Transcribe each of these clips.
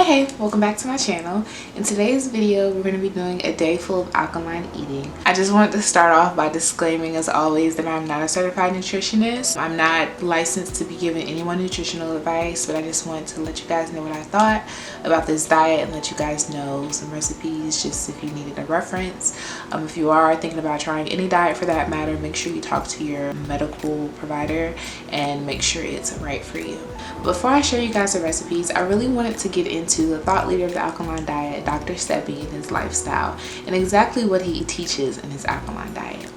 Hey, welcome back to my channel. In today's video, we're going to be doing a day full of alkaline eating. I just wanted to start off by disclaiming as always that I'm not a certified nutritionist. I'm not licensed to be giving anyone nutritional advice, but I just wanted to let you guys know what I thought about this diet and let you guys know some recipes just if you needed a reference. If you are thinking about trying any diet for that matter, make sure you talk to your medical provider and make sure it's right for you. Before I show you guys the recipes, I really wanted to get into the thought leader of the alkaline diet, Dr. Sebi, and his lifestyle and exactly what he teaches in his alkaline diet.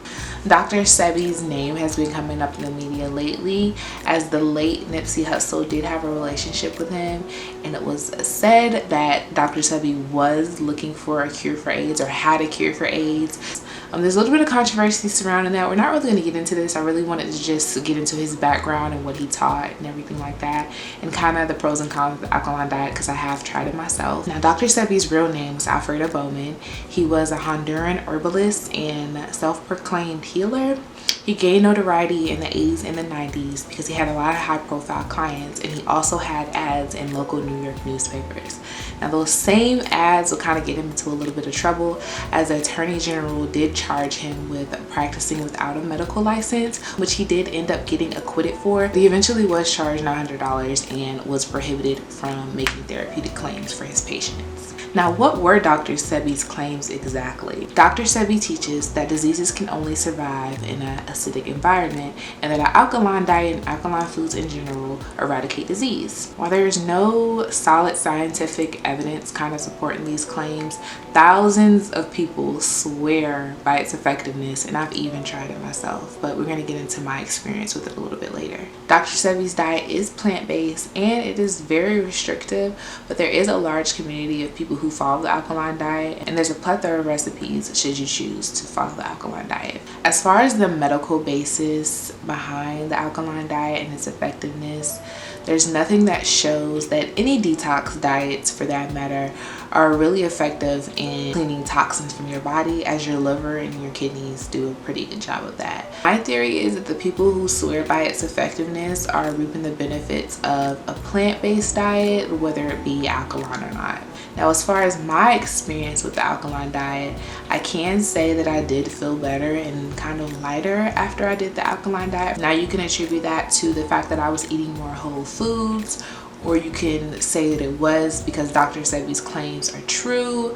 Dr. Sebi's name has been coming up in the media lately as the late Nipsey Hussle did have a relationship with him, and it was said that Dr. Sebi was looking for a cure for AIDS or had a cure for AIDS. There's a little bit of controversy surrounding that. We're not really going to get into this. I really wanted to just get into his background and what he taught and everything like that, and kind of the pros and cons of the alkaline diet because I have tried it myself. Now, Dr. Sebi's real name is Alfredo Bowman. He was a Honduran herbalist and self-proclaimed healer. He gained notoriety in the 80s and the 90s because he had a lot of high-profile clients, and he also had ads in local New York newspapers. Now, those same ads will kind of get him into a little bit of trouble, as the Attorney General did charge him with practicing without a medical license, which he did end up getting acquitted for. He eventually was charged $900 and was prohibited from making therapeutic claims for his patients. Now, what were Dr. Sebi's claims exactly? Dr. Sebi teaches that diseases can only survive in an acidic environment, and that an alkaline diet and alkaline foods in general eradicate disease. While there is no solid scientific evidence kind of supporting these claims, thousands of people swear by its effectiveness, and I've even tried it myself, but we're going to get into my experience with it a little bit later. Dr. Sebi's diet is plant-based and it is very restrictive, but there is a large community of people who follow the alkaline diet, and there's a plethora of recipes should you choose to follow the alkaline diet. As far as the medical basis behind the alkaline diet and its effectiveness, there's nothing that shows that any detox diets for that matter are really effective in cleaning toxins from your body, as your liver and your kidneys do a pretty good job of that. My theory is that the people who swear by its effectiveness are reaping the benefits of a plant-based diet, whether it be alkaline or not. Now, as far as my experience with the alkaline diet, I can say that I did feel better and kind of lighter after I did the alkaline diet. Now, you can attribute that to the fact that I was eating more whole foods, or you can say that it was because Dr. Sebi's claims are true,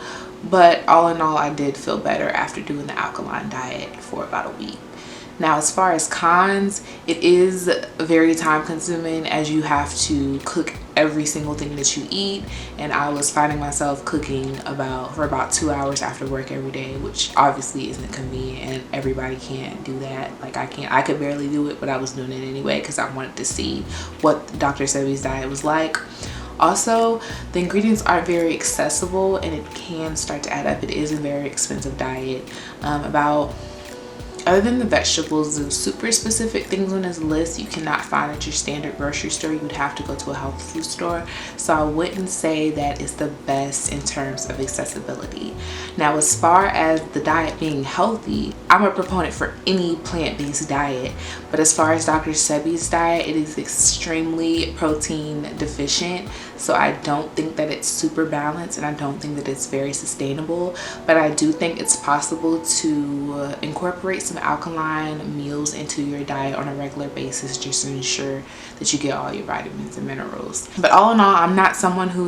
but all in all, I did feel better after doing the alkaline diet for about a week. Now, as far as cons, it is very time consuming as you have to cook every single thing that you eat, and I was finding myself cooking for about 2 hours after work every day, which obviously isn't convenient, and everybody can't do that. Like, I could barely do it, but I was doing it anyway because I wanted to see what Dr. Sebi's diet was like. Also, the ingredients aren't very accessible and it can start to add up. It is a very expensive diet. Other than the vegetables, the super specific things on this list you cannot find at your standard grocery store. You'd have to go to a health food store. So I wouldn't say that it's the best in terms of accessibility. Now, as far as the diet being healthy, I'm a proponent for any plant-based diet. But as far as Dr. Sebi's diet, it is extremely protein deficient. So I don't think that it's super balanced, and I don't think that it's very sustainable. But I do think it's possible to incorporate some alkaline meals into your diet on a regular basis just to ensure that you get all your vitamins and minerals. But all in all, I'm not someone who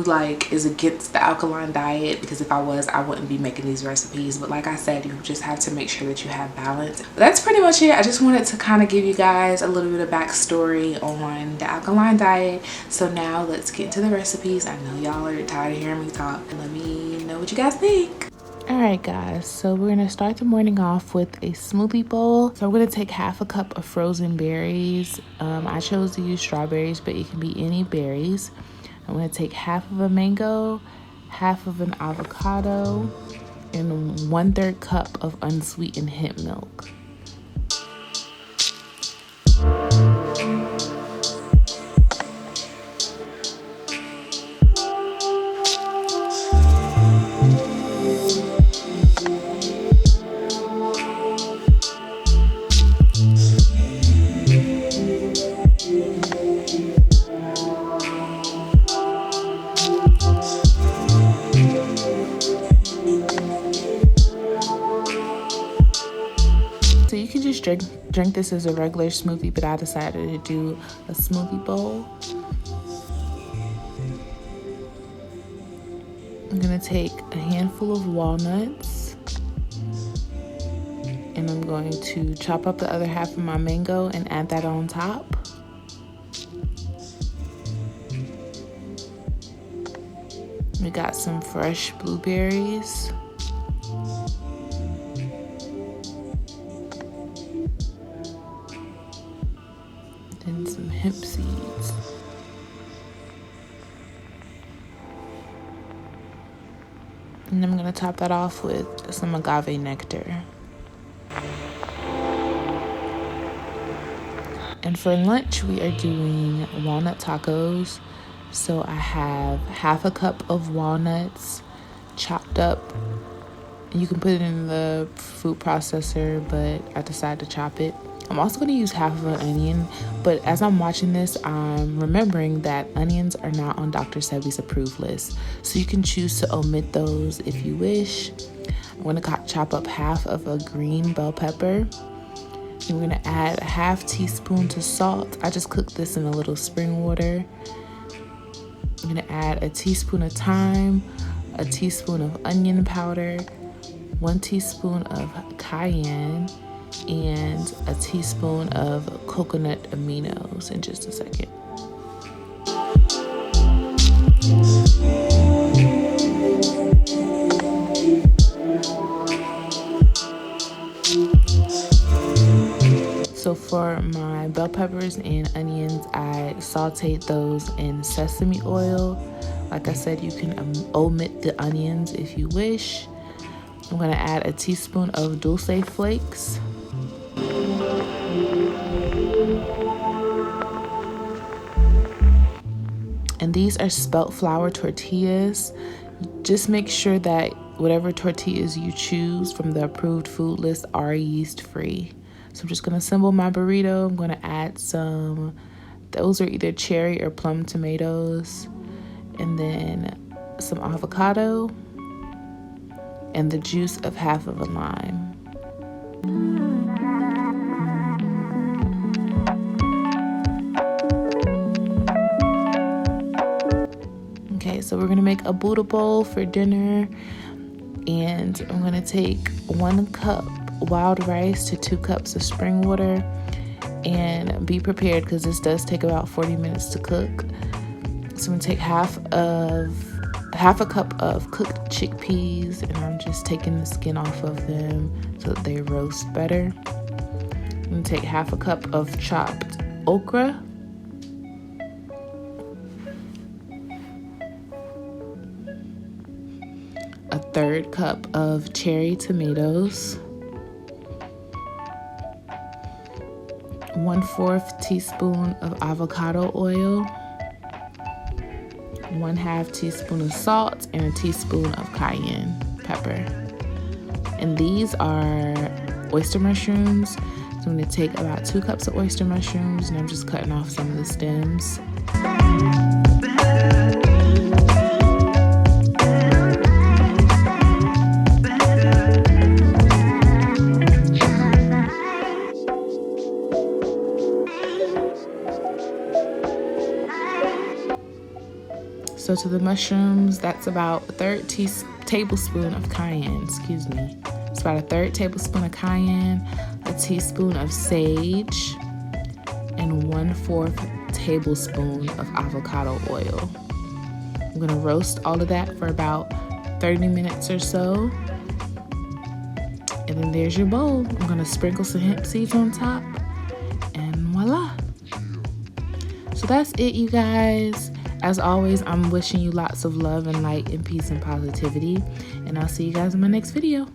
is against the alkaline diet, because if I was, I wouldn't be making these recipes. But like I said, you just have to make sure that you have balance. But that's pretty much it. I just wanted to kind of give you guys a little bit of backstory on the alkaline diet. So now let's get into the recipes. I know y'all are tired of hearing me talk. Let me know what you guys think. Alright guys, so we're going to start the morning off with a smoothie bowl. So I'm going to take half a cup of frozen berries. I chose to use strawberries, but it can be any berries. I'm going to take half of a mango, half of an avocado, and 1/3 cup of unsweetened hemp milk. drink this as a regular smoothie, but I decided to do a smoothie bowl. I'm gonna take a handful of walnuts, and I'm going to chop up the other half of my mango and add that on top. We got some fresh blueberries. Then some hemp seeds. And I'm gonna top that off with some agave nectar. And for lunch, we are doing walnut tacos. So I have half a cup of walnuts chopped up. You can put it in the food processor, but I decided to chop it. I'm also going to use half of an onion, but as I'm watching this, I'm remembering that onions are not on Dr. Sebi's approved list. So you can choose to omit those if you wish. I'm going to chop up half of a green bell pepper. And we're going to add a half teaspoon to salt. I just cooked this in a little spring water. I'm going to add a teaspoon of thyme, a teaspoon of onion powder, 1 teaspoon of cayenne, and a teaspoon of coconut aminos in just a second. So for my bell peppers and onions, I sauteed those in sesame oil. Like I said, you can omit the onions if you wish. I'm going to add a teaspoon of dulse flakes. And these are spelt flour tortillas. Just make sure that whatever tortillas you choose from the approved food list are yeast free. So I'm just going to assemble my burrito. I'm going to add those are either cherry or plum tomatoes, and then some avocado, and the juice of half of a lime. Okay, so we're going to make a Buddha bowl for dinner, and I'm going to take 1 cup wild rice to 2 cups of spring water, and be prepared because this does take about 40 minutes to cook. So I'm going to take half a cup of cooked chickpeas, and I'm just taking the skin off of them so that they roast better. I'm going to take half a cup of chopped okra, a 1/3 cup of cherry tomatoes, 1/4 teaspoon of avocado oil, 1/2 teaspoon of salt, and a teaspoon of cayenne pepper. And these are oyster mushrooms. So I'm going to take about 2 cups of oyster mushrooms, and I'm just cutting off some of the stems. So to the mushrooms, that's about a 1/3 tablespoon of cayenne, It's about a 1/3 tablespoon of cayenne, a teaspoon of sage, and 1/4 tablespoon of avocado oil. I'm gonna roast all of that for about 30 minutes or so. And then there's your bowl. I'm gonna sprinkle some hemp seeds on top, and voila. So that's it, you guys. As always, I'm wishing you lots of love and light and peace and positivity, and I'll see you guys in my next video.